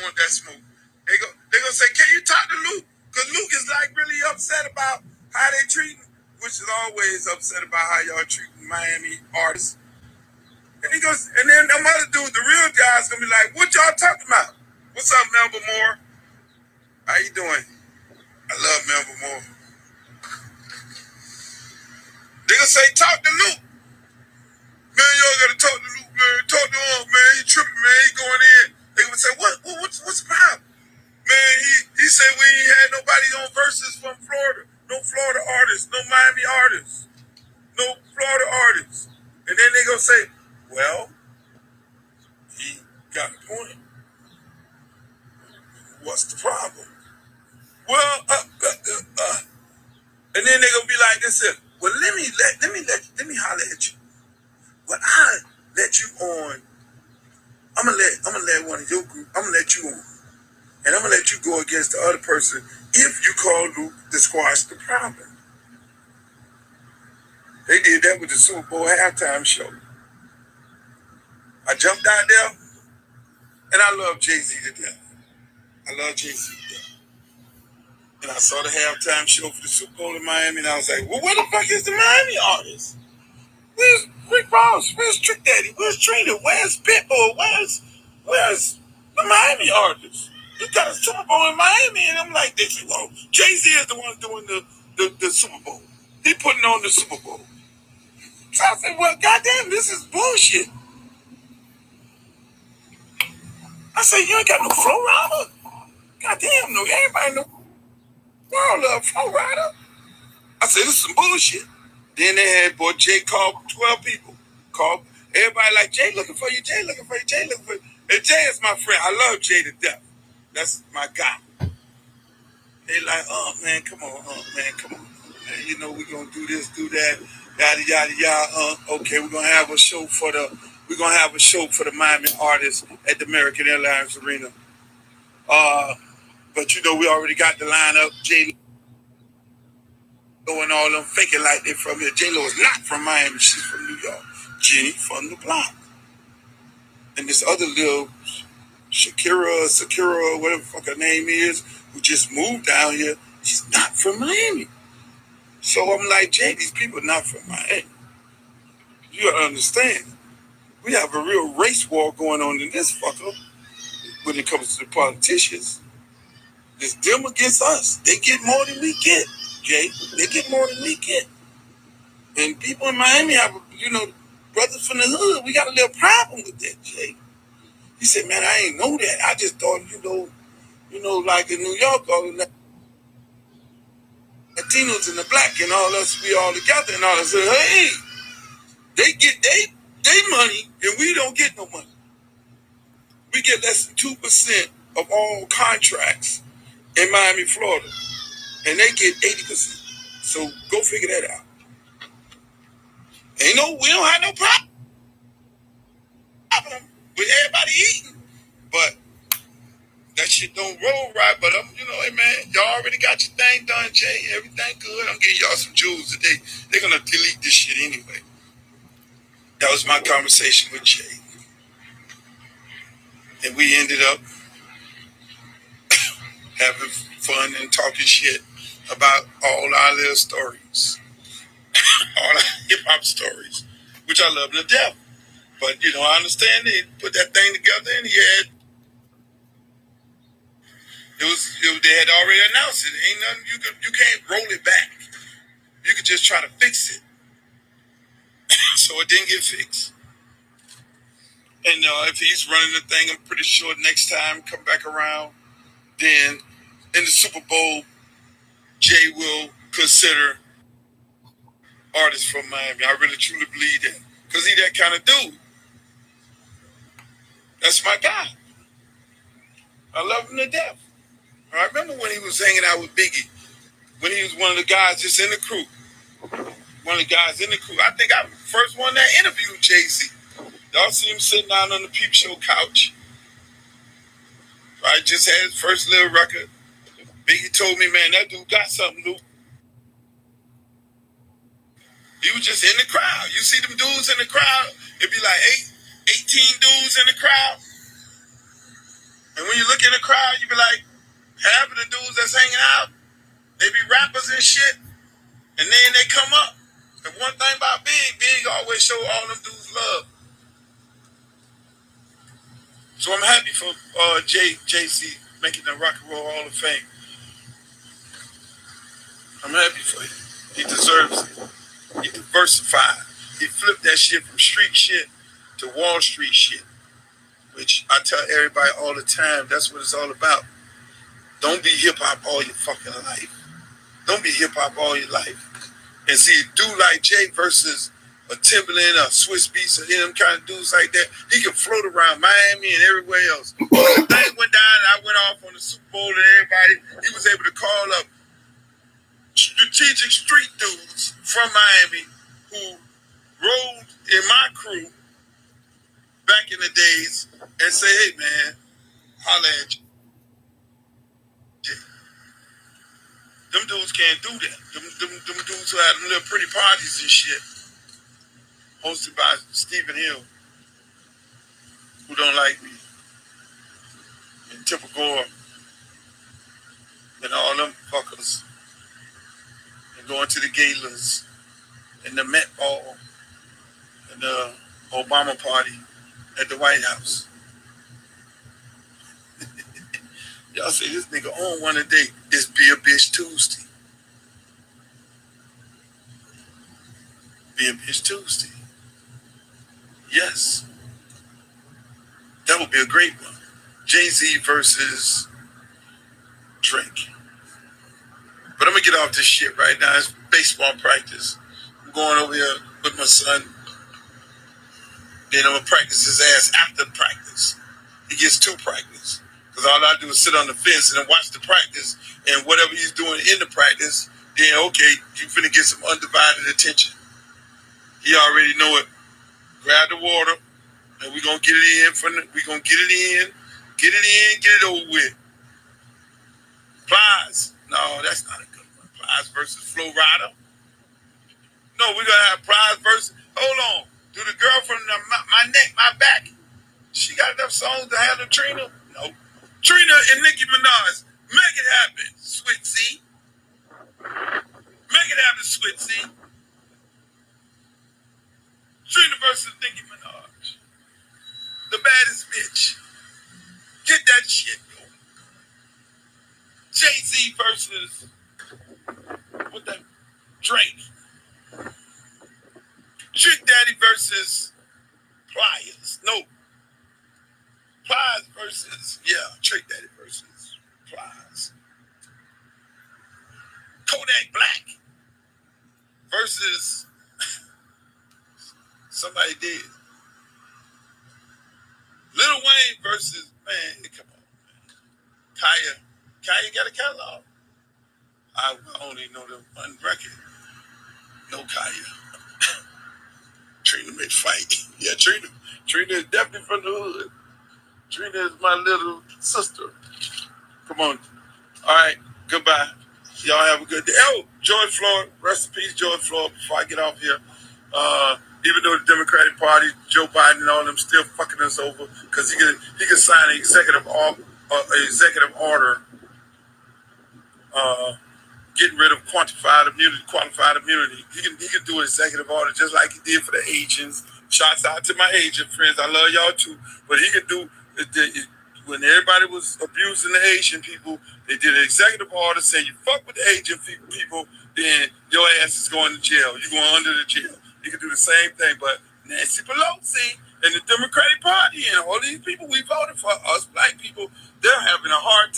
want that smoke. They gonna say, can you talk to Luke? Because Luke is like really upset about how they treating, which is always upset about how y'all treating Miami artists. And he goes, and then them other dudes, the real guys, gonna be like, what y'all talking about? What's up, Melba Moore? How you doing? I love Melba Moore. They gonna say, talk to Luke. Man, y'all gotta talk to Luke, man. Talk to him, man. He tripping, man. He going in. They gonna say, what's the problem? Man, he said we ain't had nobody on verses from Florida. No Florida artists, no Miami artists, no Florida artists. And then they gonna say, well, he got a point. What's the problem? Well, and then they gonna be like this. Well, let me holler at you. Well, I let you on. I'm gonna let one of your group. I'm gonna let you on, and I'm gonna let you go against the other person if you call Luke to squash the problem. They did that with the Super Bowl halftime show. I jumped out there, and I love Jay-Z to death. I love Jay-Z to death. And I saw the halftime show for the Super Bowl in Miami, and I was like, well, where the fuck is the Miami artist? Where's Rick Ross? Where's Trick Daddy? Where's Trina? Where's Pitbull? Where's the Miami artist? You got a Super Bowl in Miami, and I'm like, well, Jay-Z is the one doing the Super Bowl. He putting on the Super Bowl. So I said, well, goddamn, this is bullshit. I said, you ain't got no Flow Rider? Goddamn, no, everybody in the world love Flow Rider. I said, this is some bullshit. Then they had, boy, Jay called 12 people. Called everybody like, Jay looking for you, Jay looking for you, Jay looking for you. And Jay is my friend. I love Jay to death. That's my guy. They like, oh, man, come on, man, come on. Man, you know, we're going to do this, do that, yada, yada, yada. Okay, we're going to have a show for the Miami artists at the American Airlines Arena. But, you know, we already got the lineup. J-Lo and all them faking like they from here. J-Lo is not from Miami. She's from New York. Jenny from the block. And this other little Sakura, whatever the fuck her name is, who just moved down here, she's not from Miami. So I'm like, Jay, these people are not from Miami. You gotta understand. We have a real race war going on in this fucker when it comes to the politicians. It's them against us. They get more than we get, Jay. They get more than we get. And people in Miami have, you know, brothers from the hood. We got a little problem with that, Jay. He said, man, I ain't know that. I just thought, you know, like in New York, all the Latinos and the black and all us, we all together and all. I said, hey, they get they money and we don't get no money. We get less than 2% of all contracts in Miami, Florida. And they get 80%. So go figure that out. We don't have no problem with everybody eating. But that shit don't roll right. But hey man, y'all already got your thing done, Jay. Everything good. I'm getting y'all some jewels today. They're gonna delete this shit anyway. That was my conversation with Jay. And we ended up having fun and talking shit about all our little stories. All our hip hop stories. Which I love to death. But I understand they put that thing together and they had already announced it. Ain't nothing you can't roll it back. You could just try to fix it. So it didn't get fixed. And if he's running the thing, I'm pretty sure next time come back around, then in the Super Bowl, Jay will consider artists from Miami. I really truly believe that. Because he that kind of dude. That's my guy. I love him to death. I remember when he was hanging out with Biggie, when he was one of the guys just in the crew. One of the guys in the crew. I think I first one that interviewed Jay-Z. Y'all see him sitting down on the Peep Show couch. Right, just had his first little record. Biggie told me, man, that dude got something, Luke. He was just in the crowd. You see them dudes in the crowd, it'd be like 18 dudes in the crowd. And when you look in the crowd, you be like, half of the dudes that's hanging out, they be rappers and shit, and then they come up. The one thing about Big always show all them dudes love. So I'm happy for JC making the Rock and Roll Hall of Fame. I'm happy for him. He deserves it. He diversified. He flipped that shit from street shit to Wall Street shit, which I tell everybody all the time, that's what it's all about. Don't be hip-hop all your fucking life. Don't be hip-hop all your life. And see, a dude like Jay versus a Timberland or Swiss Beats or them kind of dudes like that, he can float around Miami and everywhere else. When the thing went down and I went off on the Super Bowl and everybody, he was able to call up strategic street dudes from Miami who rode in my crew back in the days and say, hey, man, holla at you. Them dudes can't do that. Them dudes who had them little pretty parties and shit, hosted by Stephen Hill, who don't like me, and Tipper Gore, and all them fuckers, and going to the galas, and the Met Ball, and the Obama party at the White House. Y'all say this nigga on one a day. It's Be a Bitch Tuesday. Be a Bitch Tuesday. Yes. That would be a great one. Jay-Z versus Drake. But I'm going to get off this shit right now. It's baseball practice. I'm going over here with my son. Then I'm going to practice his ass after practice. He gets 2 practice. Because all I do is sit on the fence and then watch the practice. And whatever he's doing in the practice, then okay, you finna get some undivided attention. He already know it. Grab the water, and we're gonna get it in we're gonna get it in, get it over with. Plies. No, that's not a good one. Plies versus Flo Rida. No, we're gonna have Plies versus. Hold on. Do the girl from my neck, my back? She got enough songs to handle Trina? No. Trina and Nicki Minaj. Make it happen, Switzy. Make it happen, Switzy. Trina versus Nicki Minaj. The baddest bitch. Get that shit going. Jay-Z versus what that Drake. Trick Daddy versus Pliers. No. Pliers versus, Trick Daddy versus Pliers. Kodak Black versus somebody dead. Lil Wayne versus, man, come on, man. Kaya got a catalog. I only know the one record. No Kaya. Trina may fight. Yeah, Trina is definitely from the hood. Trina is my little sister. Come on. All right, goodbye. Y'all have a good day. Oh, George Floyd, rest in peace, George Floyd, before I get off here. Even though the Democratic Party, Joe Biden and all them still fucking us over, because he could sign an executive order getting rid of qualified immunity. He can do an executive order just like he did for the Asians. Shouts out to my Asian friends. I love y'all too. But he could do when everybody was abusing the Asian people, they did an executive order saying you fuck with the Asian people, then your ass is going to jail. You're going under the jail. He could do the same thing, but Nancy Pelosi and the Democratic Party and all these people we voted for, us black people, they're having a hard